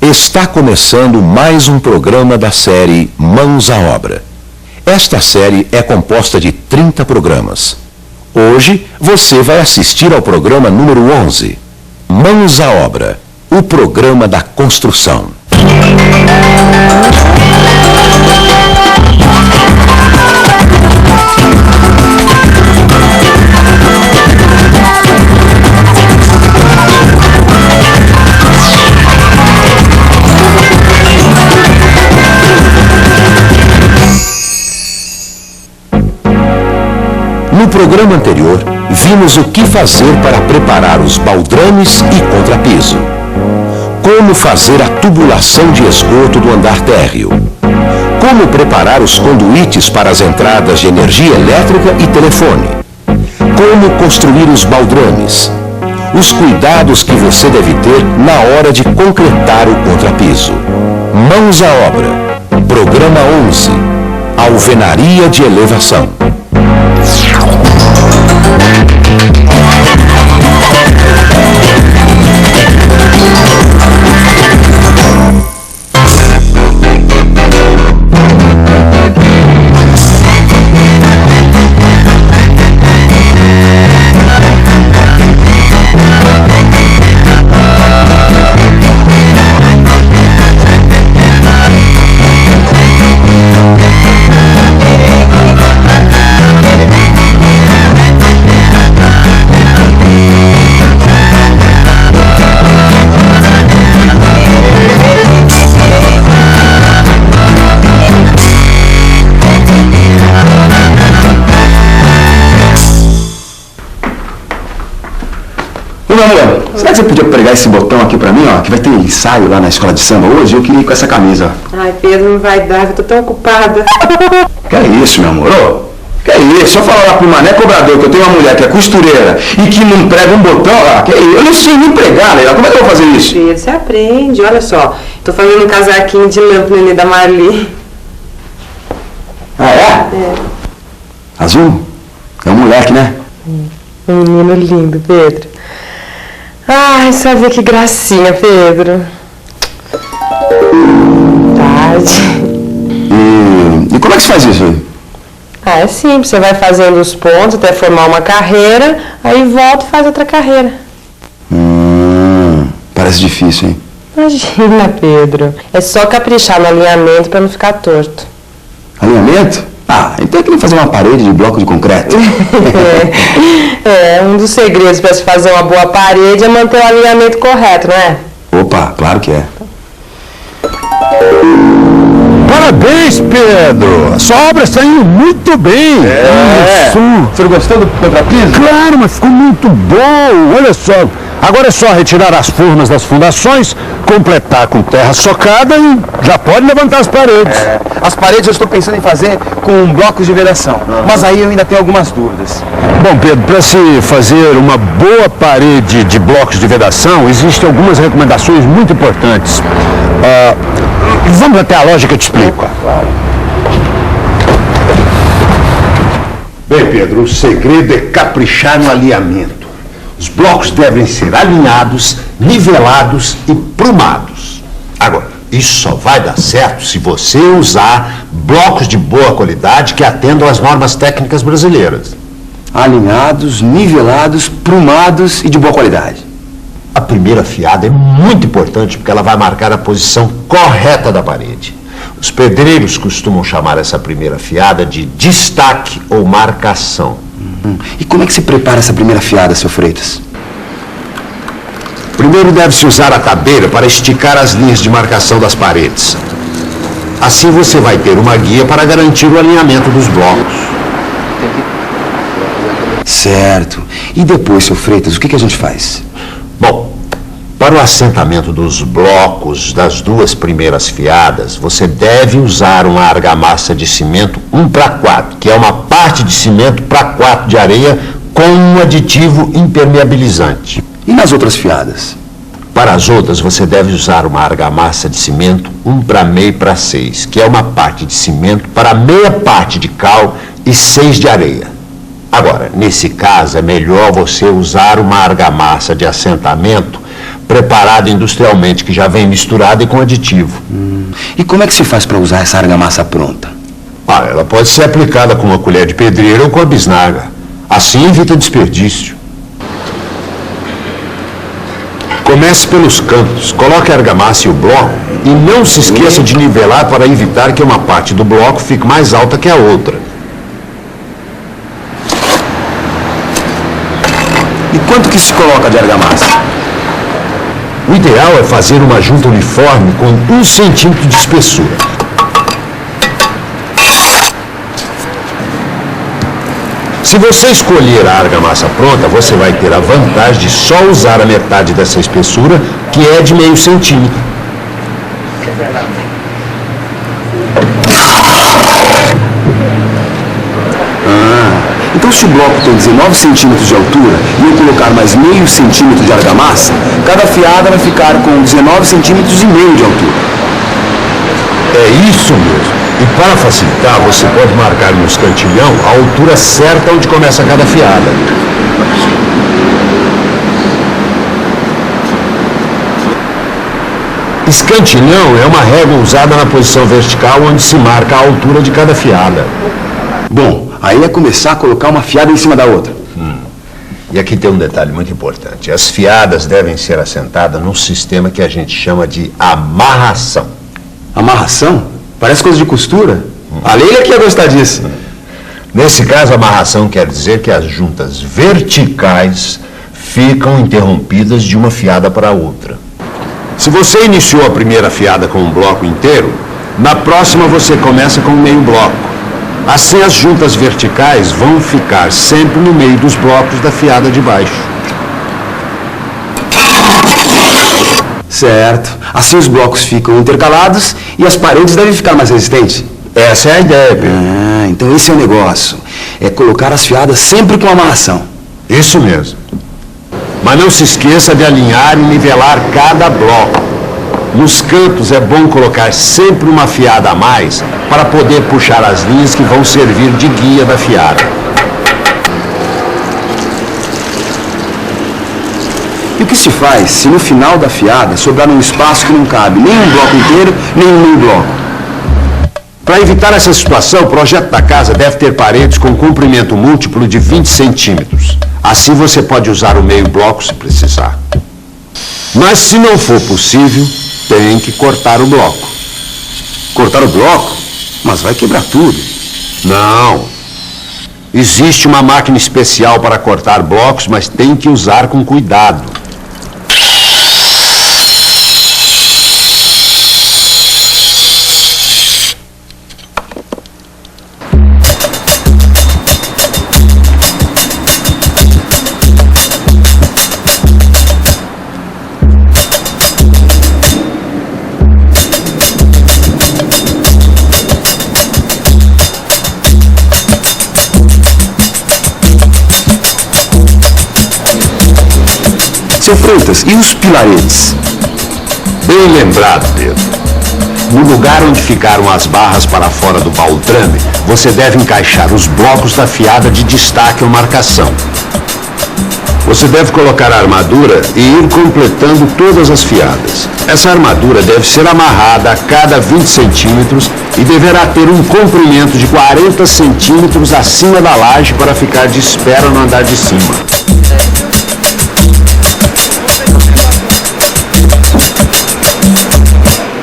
Está começando mais um programa da série Mãos à Obra. Esta série é composta de 30 programas. Hoje você vai assistir ao programa número 11, Mãos à Obra, o programa da construção. No programa anterior, vimos o que fazer para preparar os baldrames e contrapiso. Como fazer a tubulação de esgoto do andar térreo. Como preparar os conduítes para as entradas de energia elétrica e telefone. Como construir os baldrames. Os cuidados que você deve ter na hora de concretar o contrapiso. Mãos à obra. Programa 11. Alvenaria de elevação. Meu amor, será que você podia pregar esse botão aqui pra mim, ó? Que vai ter ensaio lá na escola de samba hoje e eu queria ir com essa camisa, ó. Ai, Pedro, não vai dar, eu tô tão ocupada. Que é isso, meu amor? Ô, que é isso? Só falar lá pro mané cobrador que eu tenho uma mulher que é costureira e que não prega um botão, ó. Que é isso? Eu não sei nem pregar, Leila. Como é que eu vou fazer isso? Pedro, você aprende, olha só. Tô fazendo um casaquinho de lã pro nenê da Marli. Ah, é? É. Azul? É um moleque, né? Um menino lindo, Pedro. Ai, só ver que gracinha, Pedro. Tarde. E como é que se faz isso aí? Ah, é simples. Você vai fazendo os pontos até formar uma carreira, aí volta e faz outra carreira. Parece difícil, hein? Imagina, Pedro. É só caprichar no alinhamento pra não ficar torto. Alinhamento? Ah, então eu queria fazer uma parede de bloco de concreto. Um dos segredos para se fazer uma boa parede é manter o alinhamento correto, não é? Opa, claro que é. Parabéns, Pedro! A sua obra está indo muito bem! Isso! Você gostou do contrapiso? Claro, mas ficou muito bom! Olha só, agora é só retirar as formas das fundações, completar com terra socada e já pode levantar as paredes. As paredes eu estou pensando em fazer com blocos de vedação, mas aí eu ainda tenho algumas dúvidas. Bom, Pedro, para se fazer uma boa parede de blocos de vedação, existem algumas recomendações muito importantes. Vamos até a loja que eu te explico. Bem, Pedro, o segredo é caprichar no alinhamento. Os blocos devem ser alinhados, nivelados e prumados. Agora, isso só vai dar certo se você usar blocos de boa qualidade que atendam às normas técnicas brasileiras. Alinhados, nivelados, prumados e de boa qualidade. A primeira fiada é muito importante porque ela vai marcar a posição correta da parede. Os pedreiros costumam chamar essa primeira fiada de destaque ou marcação. E como é que se prepara essa primeira fiada, seu Freitas? Primeiro deve-se usar a tabeira para esticar as linhas de marcação das paredes. Assim você vai ter uma guia para garantir o alinhamento dos blocos. Certo. E depois, seu Freitas, o que a gente faz? Bom, para o assentamento dos blocos das duas primeiras fiadas, você deve usar uma argamassa de cimento 1:4, que é uma parte de cimento para 4 de areia com um aditivo impermeabilizante. E nas outras fiadas? Para as outras, você deve usar uma argamassa de cimento 1:6:6, que é uma parte de cimento para meia parte de cal e 6 de areia. Agora, nesse caso, é melhor você usar uma argamassa de assentamento preparada industrialmente, que já vem misturada e com aditivo. E como é que se faz para usar essa argamassa pronta? Ela pode ser aplicada com uma colher de pedreiro ou com a bisnaga. Assim evita desperdício. Comece pelos cantos, coloque a argamassa e o bloco e não se esqueça de nivelar para evitar que uma parte do bloco fique mais alta que a outra. E quanto que se coloca de argamassa? O ideal é fazer uma junta uniforme com 1 centímetro de espessura. Se você escolher a argamassa pronta, você vai ter a vantagem de só usar a metade dessa espessura, que é de meio centímetro. Então, se o bloco tem 19 centímetros de altura e eu colocar mais meio centímetro de argamassa, cada fiada vai ficar com 19 centímetros e meio de altura. É isso mesmo. E para facilitar, você pode marcar no escantilhão a altura certa onde começa cada fiada. Escantilhão é uma régua usada na posição vertical onde se marca a altura de cada fiada. Bom, aí é começar a colocar uma fiada em cima da outra. E aqui tem um detalhe muito importante. As fiadas devem ser assentadas num sistema que a gente chama de amarração. Amarração? Parece coisa de costura. A Leila que ia gostar disso. Nesse caso, amarração quer dizer que as juntas verticais ficam interrompidas de uma fiada para a outra. Se você iniciou a primeira fiada com um bloco inteiro, na próxima você começa com meio bloco. Assim, as juntas verticais vão ficar sempre no meio dos blocos da fiada de baixo. Certo. Assim os blocos ficam intercalados e as paredes devem ficar mais resistentes. Essa é a ideia, Pedro. Então esse é o negócio. É colocar as fiadas sempre com amarração. Isso mesmo. Mas não se esqueça de alinhar e nivelar cada bloco. Nos cantos é bom colocar sempre uma fiada a mais para poder puxar as linhas que vão servir de guia da fiada. E o que se faz se no final da fiada sobrar um espaço que não cabe nem um bloco inteiro, nem um meio bloco? Para evitar essa situação, o projeto da casa deve ter paredes com comprimento múltiplo de 20 centímetros. Assim você pode usar o meio bloco se precisar. Mas se não for possível, tem que cortar o bloco. Cortar o bloco? Mas vai quebrar tudo. Não. Existe uma máquina especial para cortar blocos, mas tem que usar com cuidado. Seu Freitas, e os pilaretes? Bem lembrado, Pedro. No lugar onde ficaram as barras para fora do baldrame, você deve encaixar os blocos da fiada de destaque ou marcação. Você deve colocar a armadura e ir completando todas as fiadas. Essa armadura deve ser amarrada a cada 20 centímetros e deverá ter um comprimento de 40 centímetros acima da laje para ficar de espera no andar de cima.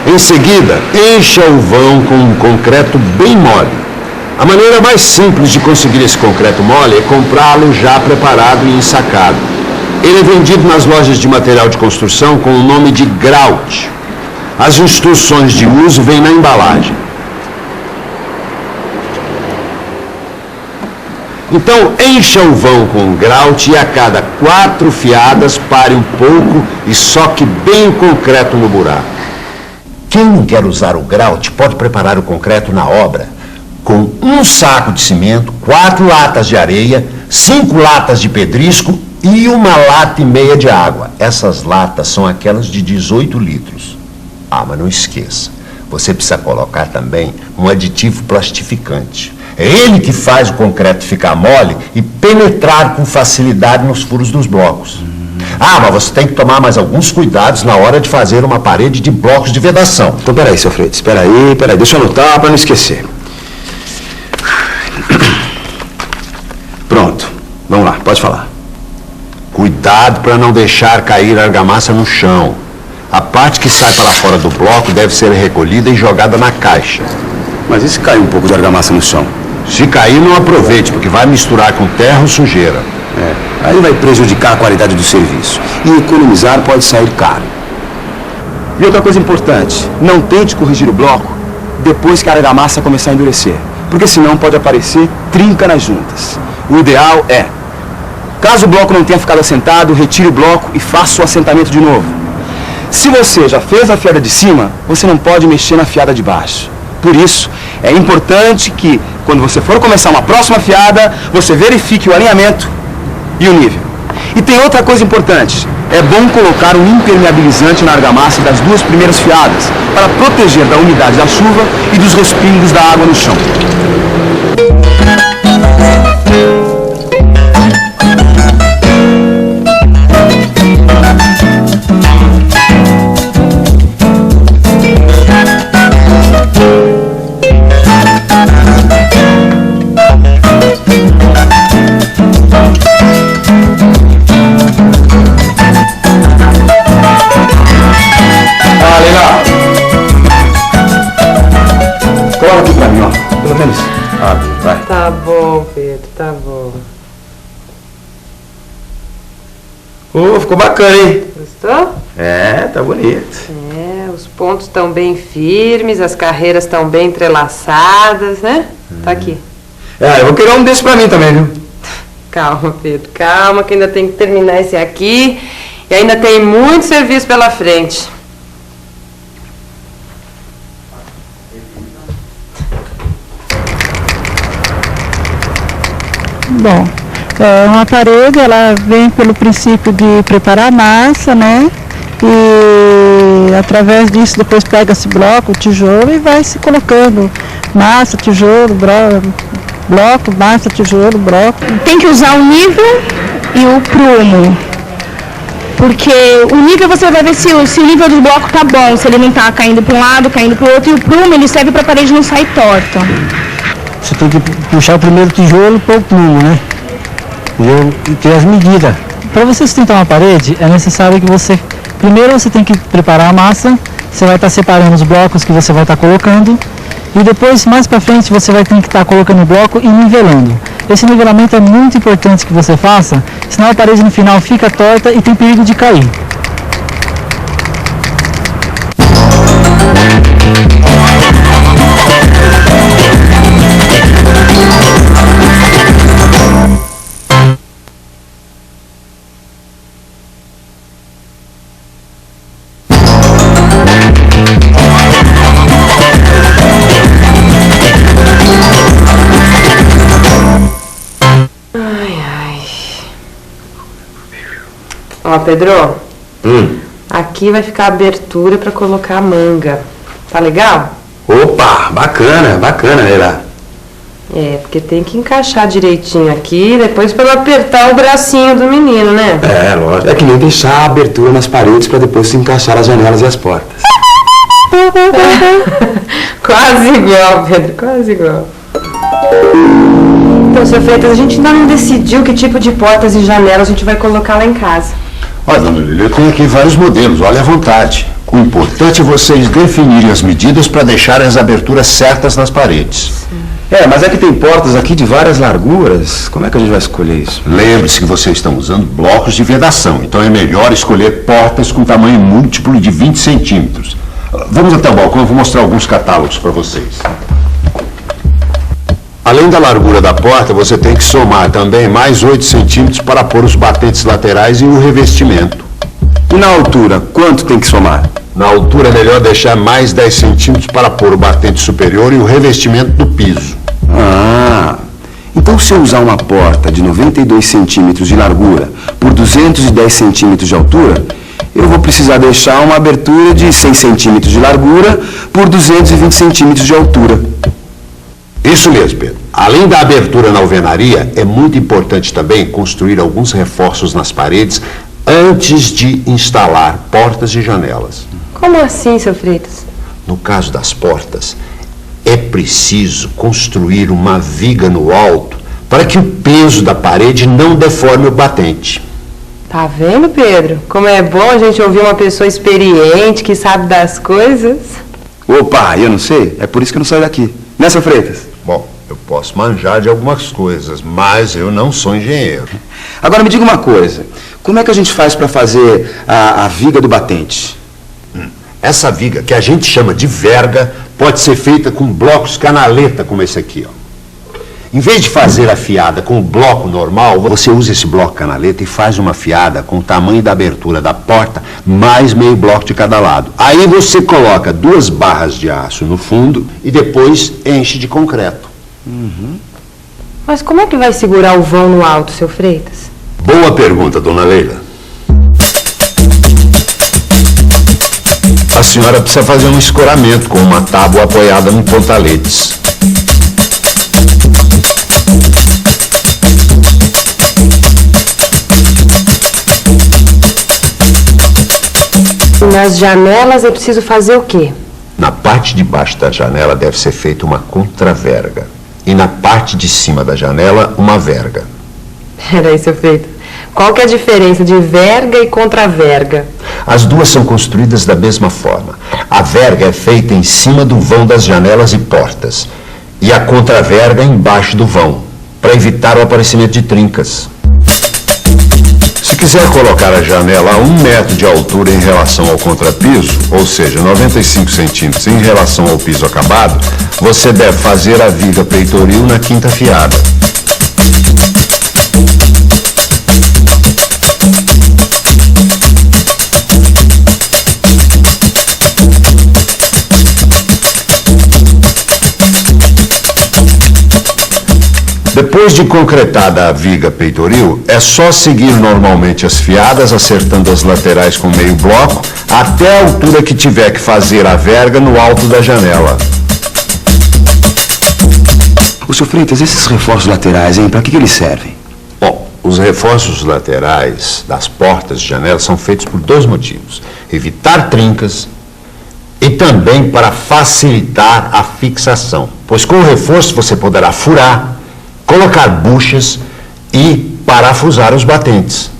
Em seguida, encha o vão com um concreto bem mole. A maneira mais simples de conseguir esse concreto mole é comprá-lo já preparado e ensacado. Ele é vendido nas lojas de material de construção com o nome de grout. As instruções de uso vêm na embalagem. Então, encha o vão com grout e a cada 4 fiadas pare um pouco e soque bem o concreto no buraco. Quem não quer usar o grout pode preparar o concreto na obra com um saco de cimento, 4 latas de areia, 5 latas de pedrisco E 1,5 lata de água. Essas latas são aquelas de 18 litros. Ah, mas não esqueça, você precisa colocar também um aditivo plastificante. É ele que faz o concreto ficar mole e penetrar com facilidade nos furos dos blocos. Ah, mas você tem que tomar mais alguns cuidados na hora de fazer uma parede de blocos de vedação. Então, peraí, seu Freitas, peraí, deixa eu anotar para não esquecer. Pronto, vamos lá, pode falar. Cuidado para não deixar cair a argamassa no chão. A parte que sai para fora do bloco deve ser recolhida e jogada na caixa. Mas e se cair um pouco de argamassa no chão? Se cair, não aproveite, porque vai misturar com terra ou sujeira. Aí vai prejudicar a qualidade do serviço. E economizar pode sair caro. E outra coisa importante, não tente corrigir o bloco depois que a argamassa começar a endurecer. Porque senão pode aparecer trinca nas juntas. O ideal é, caso o bloco não tenha ficado assentado, retire o bloco e faça o assentamento de novo. Se você já fez a fiada de cima, você não pode mexer na fiada de baixo. Por isso, é importante que, quando você for começar uma próxima fiada, você verifique o alinhamento e o nível. E tem outra coisa importante. É bom colocar um impermeabilizante na argamassa das 2 primeiras fiadas, para proteger da umidade da chuva e dos respingos da água no chão. Coloca aqui pra mim, ó. Pelo menos. Vai. Tá bom, Pedro, tá bom. Ficou bacana, hein? Gostou? Tá bonito. Os pontos estão bem firmes, as carreiras estão bem entrelaçadas, né? Tá aqui. Eu vou querer um desses pra mim também, viu? Calma, Pedro, calma, que ainda tem que terminar esse aqui. E ainda tem muito serviço pela frente. Bom, uma parede, ela vem pelo princípio de preparar a massa, né? E através disso depois pega-se bloco, tijolo e vai se colocando massa, tijolo, bloco, massa, tijolo, bloco. Tem que usar o nível e o prumo. Porque o nível você vai ver se o nível do bloco tá bom, se ele não tá caindo para um lado, caindo para o outro. E o prumo, ele serve para a parede não sair torta. Você tem que puxar o primeiro tijolo para o prumo, né? E ter as medidas. Para você sustentar uma parede, é necessário que você... Primeiro você tem que preparar a massa, você vai estar separando os blocos que você vai estar colocando. E depois, mais para frente, você vai ter que estar colocando o bloco e nivelando. Esse nivelamento é muito importante que você faça, senão a parede no final fica torta e tem perigo de cair. Ó, Pedro, aqui vai ficar a abertura para colocar a manga. Tá legal? Opa, bacana, Leila. Porque tem que encaixar direitinho aqui, depois para não apertar o bracinho do menino, né? Lógico. É que nem deixar a abertura nas paredes para depois se encaixar as janelas e as portas. Quase igual, Pedro, quase igual. Então, Sr. Freitas, a gente ainda não decidiu que tipo de portas e janelas a gente vai colocar lá em casa. Olha, dona Lília, eu tenho aqui vários modelos, olha à vontade. O importante é vocês definirem as medidas para deixarem as aberturas certas nas paredes. Mas é que tem portas aqui de várias larguras. Como é que a gente vai escolher isso? Lembre-se que vocês estão usando blocos de vedação, então é melhor escolher portas com tamanho múltiplo de 20 centímetros. Vamos até o balcão, eu vou mostrar alguns catálogos para vocês. Além da largura da porta, você tem que somar também mais 8 centímetros para pôr os batentes laterais e o revestimento. E na altura, quanto tem que somar? Na altura é melhor deixar mais 10 centímetros para pôr o batente superior e o revestimento do piso. Então, se eu usar uma porta de 92 centímetros de largura por 210 centímetros de altura, eu vou precisar deixar uma abertura de 100 centímetros de largura por 220 centímetros de altura. Isso mesmo, Pedro. Além da abertura na alvenaria, é muito importante também construir alguns reforços nas paredes antes de instalar portas e janelas. Como assim, seu Freitas? No caso das portas, é preciso construir uma viga no alto para que o peso da parede não deforme o batente. Tá vendo, Pedro? Como é bom a gente ouvir uma pessoa experiente, que sabe das coisas. Opa, eu não sei? É por isso que eu não saio daqui. Né, seu Freitas? Bom, eu posso manjar de algumas coisas, mas eu não sou engenheiro. Agora me diga uma coisa. Como é que a gente faz para fazer a viga do batente? Essa viga, que a gente chama de verga, pode ser feita com blocos canaleta, como esse aqui, ó. Em vez de fazer a fiada com o bloco normal, você usa esse bloco canaleta e faz uma fiada com o tamanho da abertura da porta, mais meio bloco de cada lado. Aí você coloca 2 barras de aço no fundo e depois enche de concreto. Mas como é que vai segurar o vão no alto, seu Freitas? Boa pergunta, dona Leila. A senhora precisa fazer um escoramento com uma tábua apoiada em pontaletes. Nas janelas é preciso fazer o quê? Na parte de baixo da janela deve ser feita uma contraverga. E na parte de cima da janela, uma verga. Peraí, seu Freitas. Qual que é a diferença de verga e contraverga? As duas são construídas da mesma forma. A verga é feita em cima do vão das janelas e portas. E a contraverga embaixo do vão, para evitar o aparecimento de trincas. Se quiser colocar a janela a 1 metro de altura em relação ao contrapiso, ou seja, 95 centímetros em relação ao piso acabado, você deve fazer a viga peitoril na 5ª fiada. Depois de concretada a viga peitoril, é só seguir normalmente as fiadas, acertando as laterais com meio bloco, até a altura que tiver que fazer a verga no alto da janela. Ô, seu Freitas, esses reforços laterais, hein, para que eles servem? Bom, os reforços laterais das portas e janelas são feitos por 2 motivos. Evitar trincas e também para facilitar a fixação, pois com o reforço você poderá furar, colocar buchas e parafusar os batentes.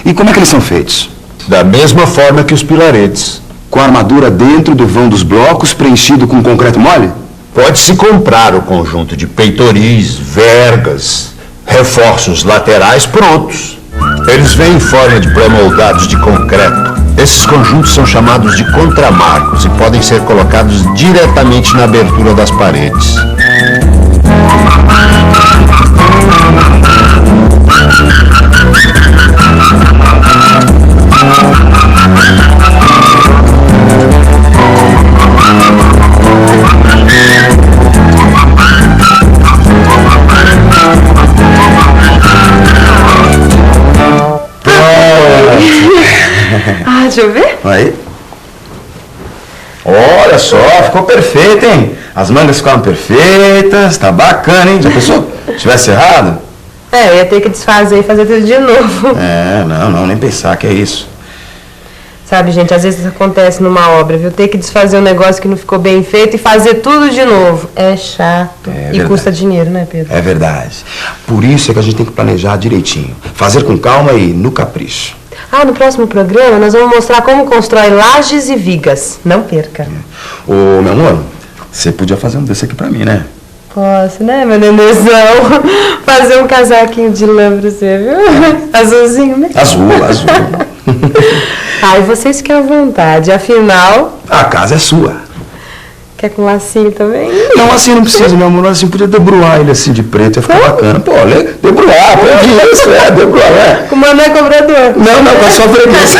E como é que eles são feitos? Da mesma forma que os pilaretes. Com a armadura dentro do vão dos blocos, preenchido com concreto mole? Pode-se comprar o conjunto de peitoris, vergas, reforços laterais prontos. Eles vêm em forma de pré-moldados de concreto. Esses conjuntos são chamados de contramarcos e podem ser colocados diretamente na abertura das paredes. Ah, deixa eu ver. Aí. Olha só, ficou perfeito, hein? As mangas ficaram perfeitas, tá bacana, hein? Já pensou? Se tivesse errado? É, eu ia ter que desfazer e fazer tudo de novo. É, não, nem pensar que é isso. Sabe, gente, às vezes acontece numa obra, viu? Ter que desfazer um negócio que não ficou bem feito e fazer tudo de novo. É chato. É e verdade. custa dinheiro, né, Pedro? É verdade. Por isso é que a gente tem que planejar direitinho. Fazer com calma e no capricho. Ah, no próximo programa nós vamos mostrar como constrói lajes e vigas. Não perca. Ô, meu amor, você podia fazer um desse aqui pra mim, né? Posso, né, meu nenenzão? Fazer um casaquinho de lã pra você, viu? Azulzinho, né? Azul. Ai, vocês fiquem à vontade. Afinal, A casa é sua. quer com lacinho também? Não, assim não precisa, meu amor. Assim podia debruar ele assim de preto, ia ficar bacana. Pô, debruar, aprendi isso, debruar, né? Com o Mané cobrador. Não, com a sua freguês.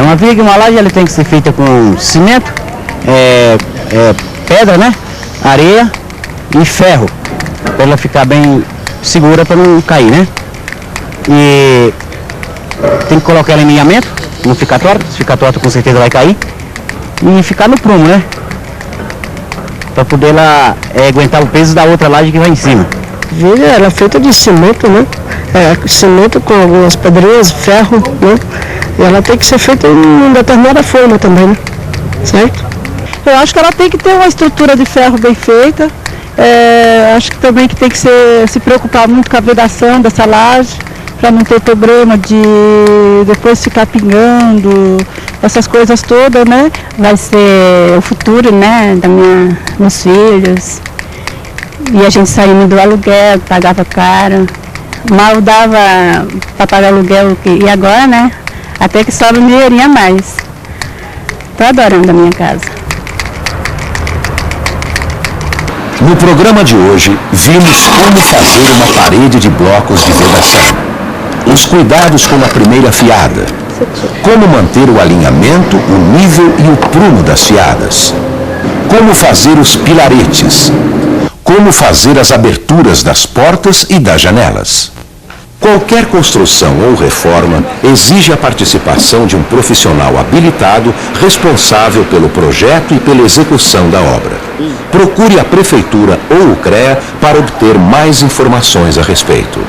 Uma viga e uma laje ela tem que ser feita com cimento, pedra, né? Areia e ferro, para ela ficar bem segura para não cair, né? E tem que colocar ela em alinhamento, não ficar torta, se ficar torta com certeza vai cair. E ficar no prumo, né? Para poder ela aguentar o peso da outra laje que vai em cima. Veja, ela é feita de cimento, né? Cimento com algumas pedrinhas, ferro, né? E ela tem que ser feita em determinada forma também, né? Certo? Eu acho que ela tem que ter uma estrutura de ferro bem feita. Acho que também que tem que se preocupar muito com a vedação dessa laje, para não ter problema de depois ficar pingando, essas coisas todas, né? Vai ser o futuro, né, meus filhos. E a gente saindo do aluguel, pagava caro. Mal dava para pagar aluguel, e agora, né? Até que sobra um dinheirinho a mais. Tô adorando a minha casa. No programa de hoje, vimos como fazer uma parede de blocos de vedação. Os cuidados com a primeira fiada. Como manter o alinhamento, o nível e o prumo das fiadas. Como fazer os pilaretes. Como fazer as aberturas das portas e das janelas. Qualquer construção ou reforma exige a participação de um profissional habilitado responsável pelo projeto e pela execução da obra. Procure a Prefeitura ou o CREA para obter mais informações a respeito.